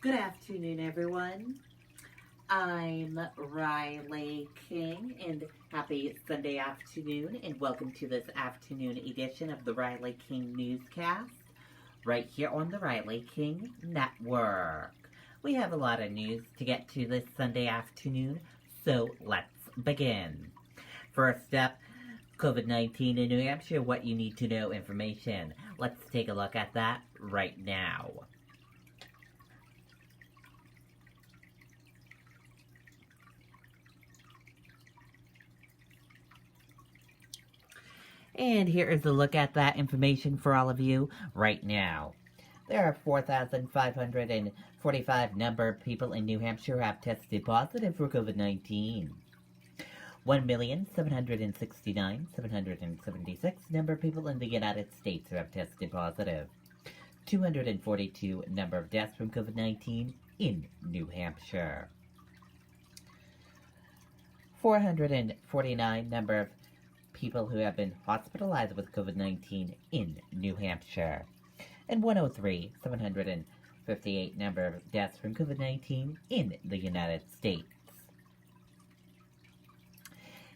Good afternoon, everyone. I'm Riley King, and happy Sunday afternoon, and welcome to this afternoon edition of the Riley King Newscast, right here on the Riley King Network. We have a lot of news to get to this Sunday afternoon, so let's begin. First up, COVID-19 in New Hampshire, what you need to know information. Let's take a look at that right now. And here is a look at that information for all of you right now. There are 4,545 number of people in New Hampshire who have tested positive for COVID-19. 1,769,776 number of people in the United States who have tested positive. 242 number of deaths from COVID-19 in New Hampshire. 449 number of people who have been hospitalized with COVID-19 in New Hampshire. And 758 number of deaths from COVID-19 in the United States.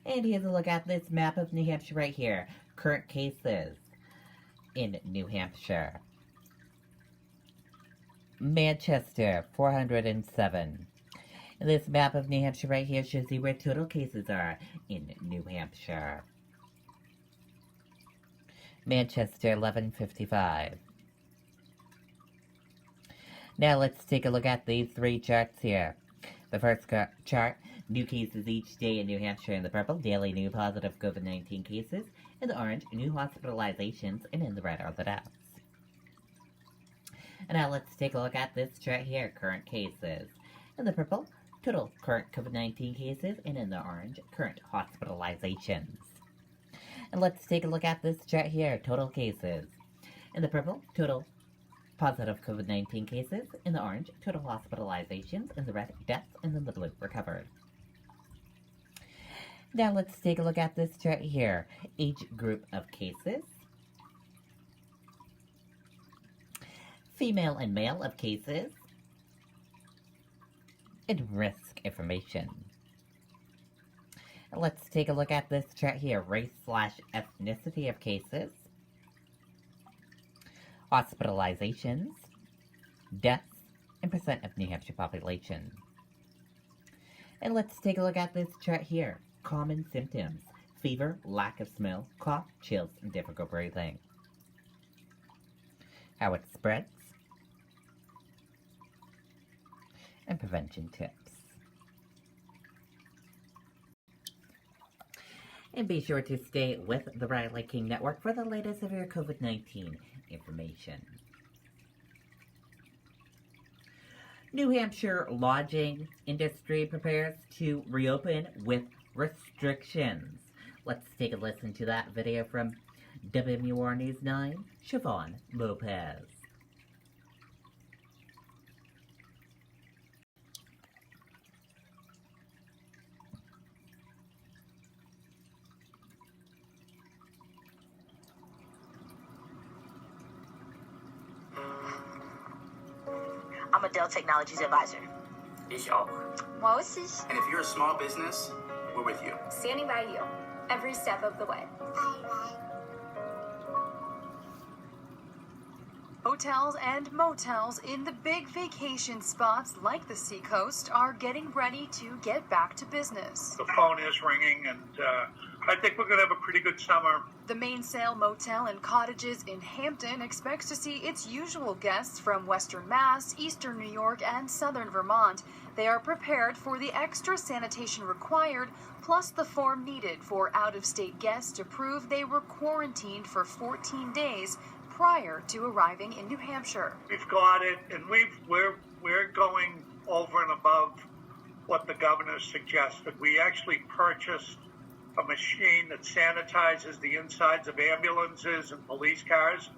And here's a look at this map of New Hampshire right here. Current cases in New Hampshire. Manchester, 407. And this map of New Hampshire right here shows you where total cases are in New Hampshire. Manchester, 1155. Now let's take a look at these three charts here. The first chart, new cases each day in New Hampshire in the purple, daily new positive COVID-19 cases. In the orange, new hospitalizations, and in the red are the deaths. And now let's take a look at this chart here, current cases. In the purple, total current COVID-19 cases, and in the orange, current hospitalizations. And let's take a look at this chart here, total cases. In the purple, total positive COVID-19 cases. In the orange, total hospitalizations. In the red, deaths. And in the blue, recovered. Now let's take a look at this chart here, age group of cases. Female and male of cases. And risk information. Let's take a look at this chart here, race/ethnicity of cases, hospitalizations, deaths, and percent of New Hampshire population. And let's take a look at this chart here, common symptoms, fever, lack of smell, cough, chills, and difficult breathing. How it spreads, and prevention tips. And be sure to stay with the Riley King Network for the latest of your COVID-19 information. New Hampshire lodging industry prepares to reopen with restrictions. Let's take a listen to that video from WMUR News 9, Siobhan Lopez. I'm a Dell Technologies advisor. Ich auch. Was ist? And if you're a small business, we're with you. Standing by you, every step of the way. Hotels and motels in the big vacation spots like the Seacoast are getting ready to get back to business. The phone is ringing, and I think we're going to have a pretty good summer. The Mainsail Motel and Cottages in Hampton expects to see its usual guests from Western Mass, Eastern New York, and Southern Vermont. They are prepared for the extra sanitation required, plus the form needed for out-of-state guests to prove they were quarantined for 14 days prior to arriving in New Hampshire. We've got it, and we're going over and above what the governor suggested. We actually purchased a machine that sanitizes the insides of ambulances and police cars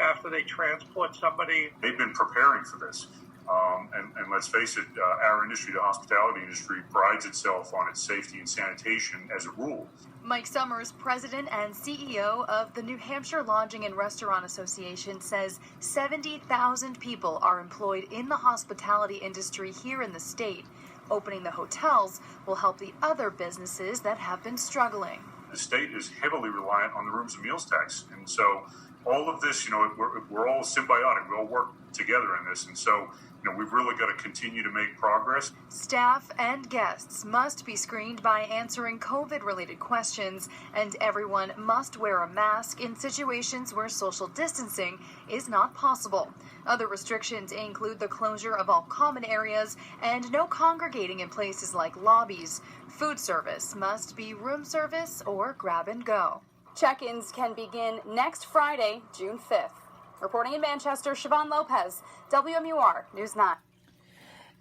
after they transport somebody. They've been preparing for this. And let's face it, our industry, the hospitality industry, prides itself on its safety and sanitation as a rule. Mike Summers, president and CEO of the New Hampshire Lodging and Restaurant Association, says 70,000 people are employed in the hospitality industry here in the state. Opening the hotels will help the other businesses that have been struggling. The state is heavily reliant on the rooms and meals tax. And so all of this, we're all symbiotic. We all work together in this. And so, we've really got to continue to make progress. Staff and guests must be screened by answering COVID-related questions, and everyone must wear a mask in situations where social distancing is not possible. Other restrictions include the closure of all common areas and no congregating in places like lobbies. Food service must be room service or grab and go. Check-ins can begin next Friday, June 5th. Reporting in Manchester, Siobhan Lopez, WMUR News 9.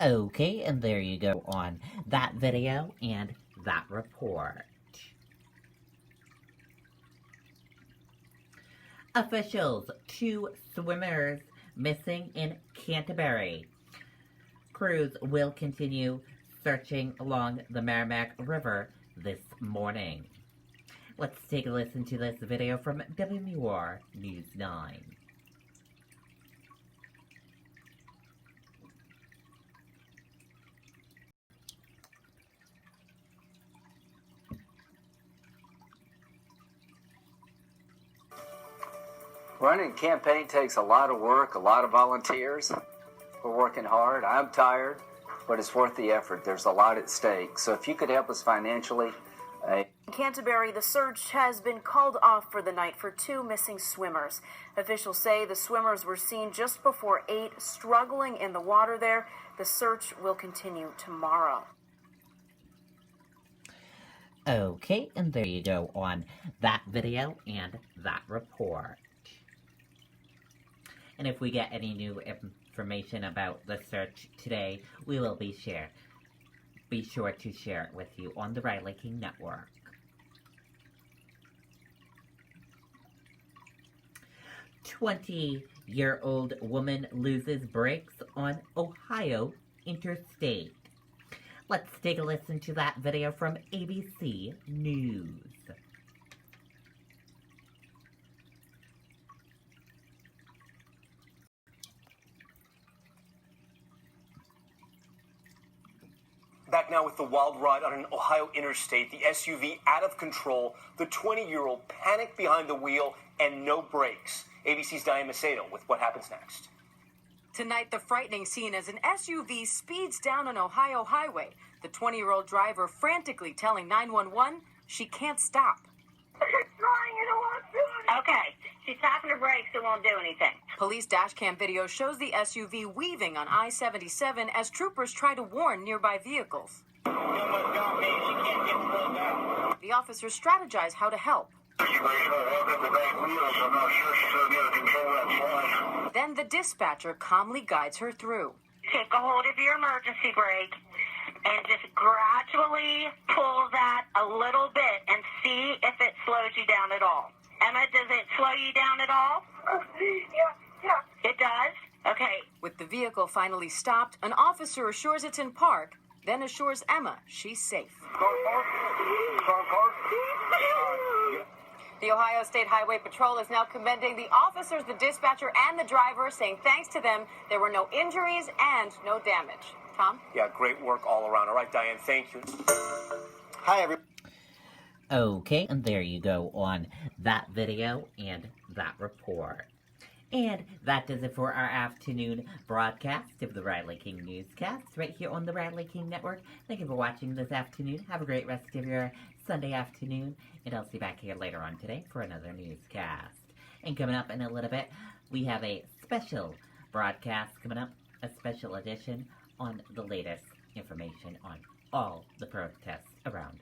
Okay, and there you go on that video and that report. Officials, 2 swimmers missing in Canterbury. Crews will continue searching along the Merrimack River this morning. Let's take a listen to this video from WMUR News 9. Running a campaign takes a lot of work, a lot of volunteers. We're working hard. I'm tired, but it's worth the effort. There's a lot at stake. So if you could help us financially. In Canterbury, the search has been called off for the night for 2 missing swimmers. Officials say the swimmers were seen just before 8, struggling in the water there. The search will continue tomorrow. Okay, and there you go on that video and that report. And if we get any new information about the search today, we will be sure to share it with you on the Riley King Network. A 20-year-old woman loses brakes on Ohio interstate. Let's take a listen to that video from ABC News. Back now with the wild ride on an Ohio interstate, the SUV out of control, the 20-year-old panicked behind the wheel and no brakes. ABC's Diane Macedo with what happens next. Tonight, the frightening scene as an SUV speeds down an Ohio highway. The 20-year-old driver frantically telling 911 she can't stop. Okay, she's tapping her brakes, it won't do anything. Police dashcam video shows the SUV weaving on I-77 as troopers try to warn nearby vehicles. The officers strategize how to help. Then the dispatcher calmly guides her through. Take a hold of your emergency brake and just gradually pull that a little bit and see if it slows you down at all. Emma, does it slow you down at all? Yeah. It does? Okay. With the vehicle finally stopped, an officer assures it's in park, then assures Emma she's safe. The Ohio State Highway Patrol is now commending the officers, the dispatcher, and the driver, saying thanks to them, there were no injuries and no damage. Tom? Yeah, great work all around. All right, Diane, thank you. Hi, everyone. Okay, and there you go on that video and that report. And that does it for our afternoon broadcast of the Riley King Newscast right here on the Riley King Network. Thank you for watching this afternoon. Have a great rest of your Sunday afternoon, and I'll see you back here later on today for another newscast. And coming up in a little bit, we have a special broadcast coming up, a special edition on the latest information on all the protests around